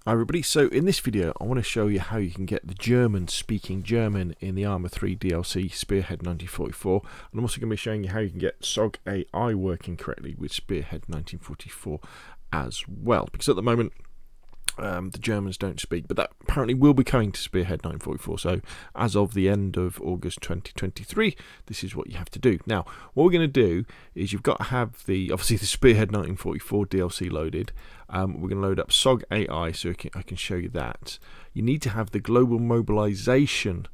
Hi everybody, so in this video I want to show you how you can get the German speaking German in the Arma 3 DLC Spearhead 1944, and I'm also going to be showing you how you can get SOG AI working correctly with Spearhead 1944 as well, because at the moment the Germans don't speak, but that apparently will be coming to Spearhead 944. So as of the end of August 2023, this is what you have to do. Now, what we're going to do is you've got to have obviously the Spearhead 1944 DLC loaded. We're going to load up SOG AI, so I can show you that. You need to have the Global Mobilization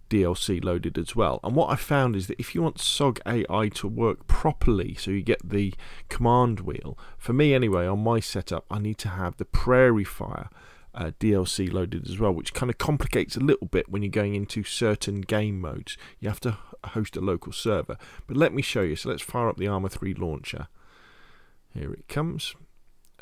DLC loaded as well. And what I found is that if you want SOG AI to work properly, so you get the command wheel, for me anyway, on my setup, I need to have the Prairie DLC loaded as well, which kind of complicates a little bit when you're going into certain game modes. You have to host a local server. But let me show you. So let's fire up the Arma 3 launcher. Here it comes.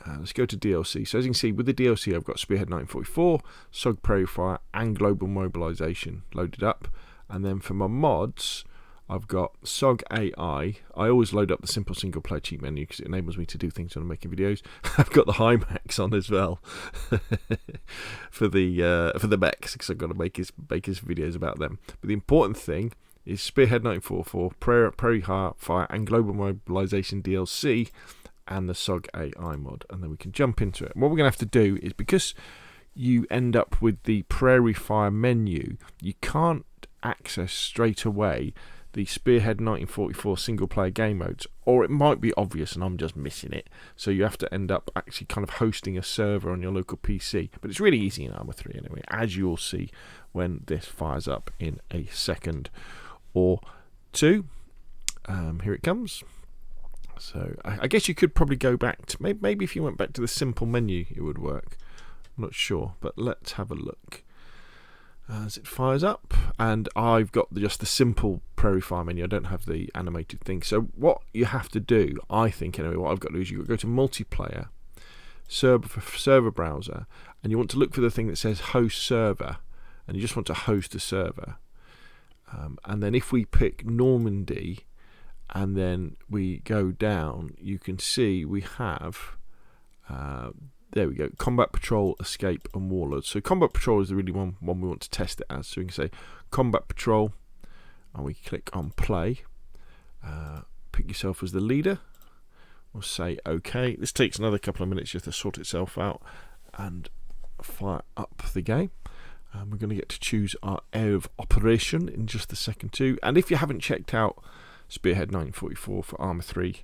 Let's go to DLC. So as you can see, with the DLC, I've got Spearhead 944, SOG Prairie, and Global Mobilization loaded up. And then for my mods, I've got SOG AI. I always load up the simple single player cheat menu because it enables me to do things when I'm making videos. I've got the HiMax on as well for the mechs, because I've got to make his videos about them. But the important thing is Spearhead 944, Prairie Fire, and Global Mobilization DLC, and the SOG AI mod, and then we can jump into it. And what we're going to have to do is, because you end up with the Prairie Fire menu, you can't access straight away the Spearhead 1944 single player game modes, or it might be obvious and I'm just missing it, so you have to end up actually kind of hosting a server on your local PC. But it's really easy in Arma 3 anyway, as you'll see when this fires up in a second or two. Here it comes. So I guess you could probably go back to, maybe if you went back to the simple menu it would work. I'm not sure, but let's have a look as it fires up. And I've got just the simple Prairie Fire menu. I don't have the animated thing. So what you have to do, I think anyway, what I've got to do is you've got to go to multiplayer, server browser, and you want to look for the thing that says host server, and you just want to host a server. And then if we pick Normandy, and then we go down, you can see we have, there we go, Combat Patrol, Escape, and Warlords. So Combat Patrol is the really one we want to test it as. So we can say Combat Patrol, and we click on play. Pick yourself as the leader. We'll say OK. This takes another couple of minutes just to sort itself out and fire up the game. We're going to get to choose our area of operation in just a second too. And if you haven't checked out Spearhead 1944 for Arma 3,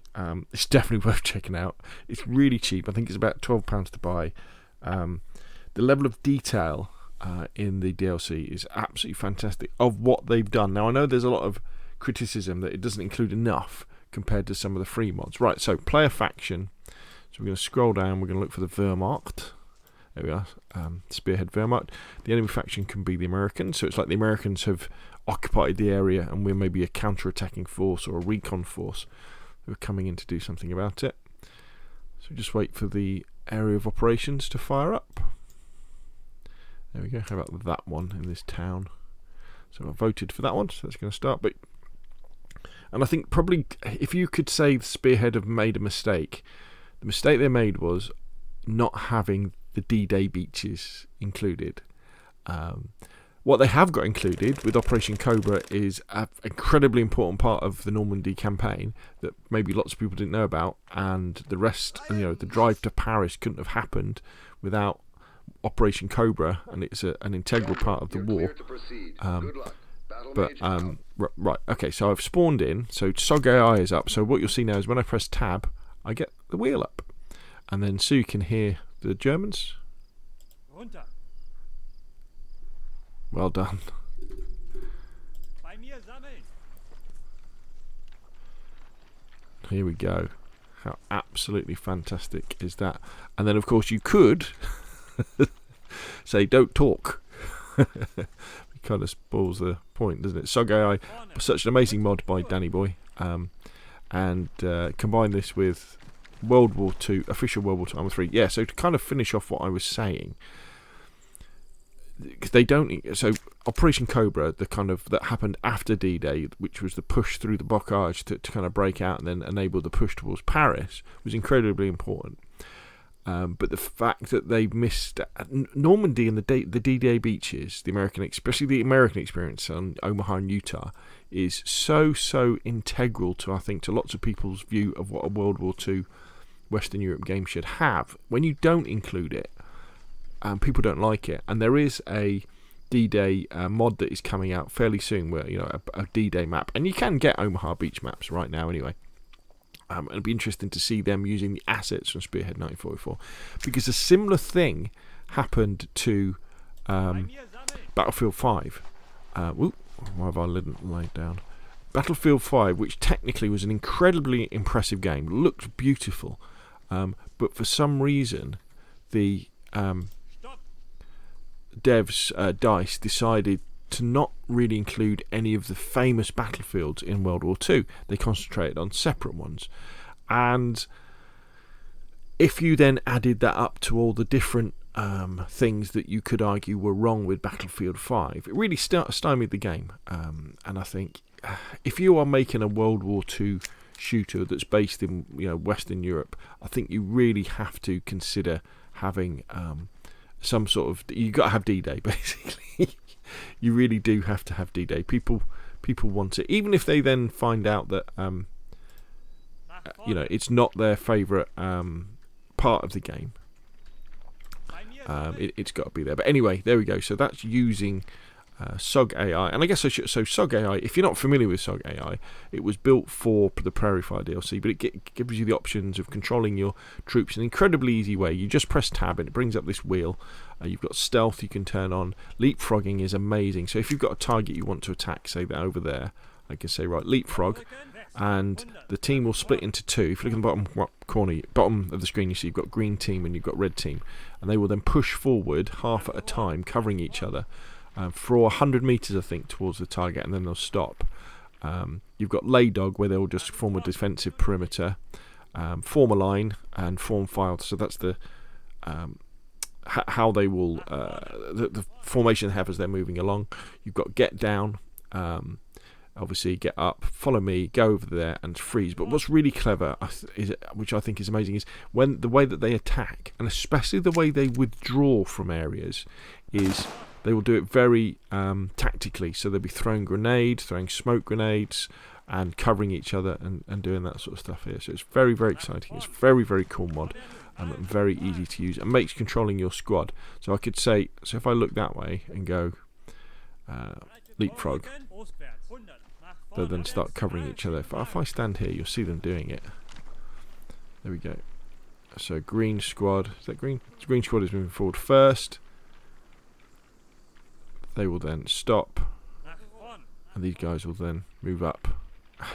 it's definitely worth checking out. It's really cheap. I think it's about £12 to buy. The level of detail in the DLC is absolutely fantastic of what they've done. Now I know there's a lot of criticism that it doesn't include enough compared to some of the free mods. Right, so player faction. So we're going to scroll down, we're going to look for the Wehrmacht. There we are, Spearhead Wehrmacht. The enemy faction can be the Americans, so it's like the Americans have occupied the area and we're maybe a counter-attacking force or a recon force who are coming in to do something about it. So just wait for the area of operations to fire up. There we go. How about that one in this town? So I voted for that one, so that's going to start. And I think probably if you could say the Spearhead have made a mistake, the mistake they made was not having the D-Day beaches included. What they have got included with Operation Cobra is an incredibly important part of the Normandy campaign that maybe lots of people didn't know about, and the rest, the drive to Paris couldn't have happened without Operation Cobra, and it's an integral part of the war. Right, okay, so I've spawned in, so SOG AI is up, so what you'll see now is when I press tab, I get the wheel up, and then so you can hear the Germans. Well done. Here we go. How absolutely fantastic is that? And then of course you could say don't talk. It kind of spoils the point, doesn't it? SOG AI, such an amazing mod by Johnyboy, and combine this with World War II, official World War II Arma 3. Yeah, so to kind of finish off what I was saying, they don't. So Operation Cobra, the kind of that happened after D-Day, which was the push through the bocage to kind of break out and then enable the push towards Paris, was incredibly important. But the fact that they missed Normandy and the D-Day beaches, especially the American experience on Omaha and Utah, is so integral to, I think, to lots of people's view of what a World War II Western Europe game should have. When you don't include it, people don't like it. And there is a D-Day mod that is coming out fairly soon, where a D-Day map, and you can get Omaha beach maps right now anyway. It'll be interesting to see them using the assets from Spearhead 1944, because a similar thing happened to Battlefield 5. Why have I laid down? Battlefield 5, which technically was an incredibly impressive game, looked beautiful, but for some reason the devs, DICE, decided to not really include any of the famous battlefields in World War II. They concentrated on separate ones. And if you then added that up to all the different things that you could argue were wrong with Battlefield 5, it really stymied the game. And I think if you are making a World War II shooter that's based in Western Europe, I think you really have to consider having some sort of... You've got to have D-Day, basically. You really do have to have D-Day. People want it, even if they then find out that it's not their favourite part of the game. It's got to be there. But anyway, there we go. So that's using SOG AI, and I guess so SOG AI, if you're not familiar with SOG AI, it was built for the Prairie Fire DLC, but it gives you the options of controlling your troops in an incredibly easy way. You just press tab and it brings up this wheel. You've got stealth you can turn on. Leapfrogging is amazing. So if you've got a target you want to attack, say that over there, I can say, right, leapfrog, and the team will split into two. If you look in the bottom corner, bottom of the screen, you see you've got green team and you've got red team, and they will then push forward half at a time, covering each other for 100 meters, I think, towards the target, and then they'll stop. You've got lay dog, where they'll just form a defensive perimeter, form a line, and form file. So that's the how they will the formation they have as they're moving along. You've got get down, obviously get up, follow me, go over there, and freeze. But what's really clever, which I think is amazing, is when the way that they attack, and especially the way they withdraw from areas, is they will do it very tactically. So they'll be throwing grenades, throwing smoke grenades, and covering each other and doing that sort of stuff here. So it's very, very exciting. It's very, very cool mod, and very easy to use, and makes controlling your squad. So I could say, so if I look that way and go leapfrog, they'll then start covering each other. If I stand here, you'll see them doing it. There we go. So green squad, is that green? Green squad is moving forward first. They will then stop, and these guys will then move up.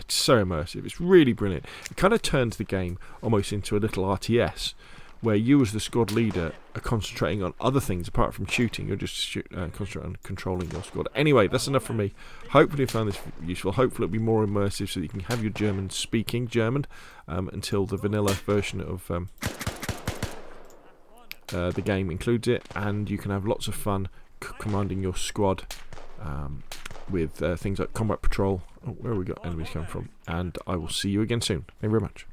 It's so immersive. It's really brilliant. It kind of turns the game almost into a little RTS, where you as the squad leader are concentrating on other things apart from shooting. You're just concentrating on controlling your squad. Anyway, that's enough from me. Hopefully you found this useful. Hopefully it'll be more immersive so that you can have your speaking German until the vanilla version of the game includes it, and you can have lots of fun commanding your squad with things like combat patrol. Oh, where have we got enemies coming from? And I will see you again soon. Thank you very much.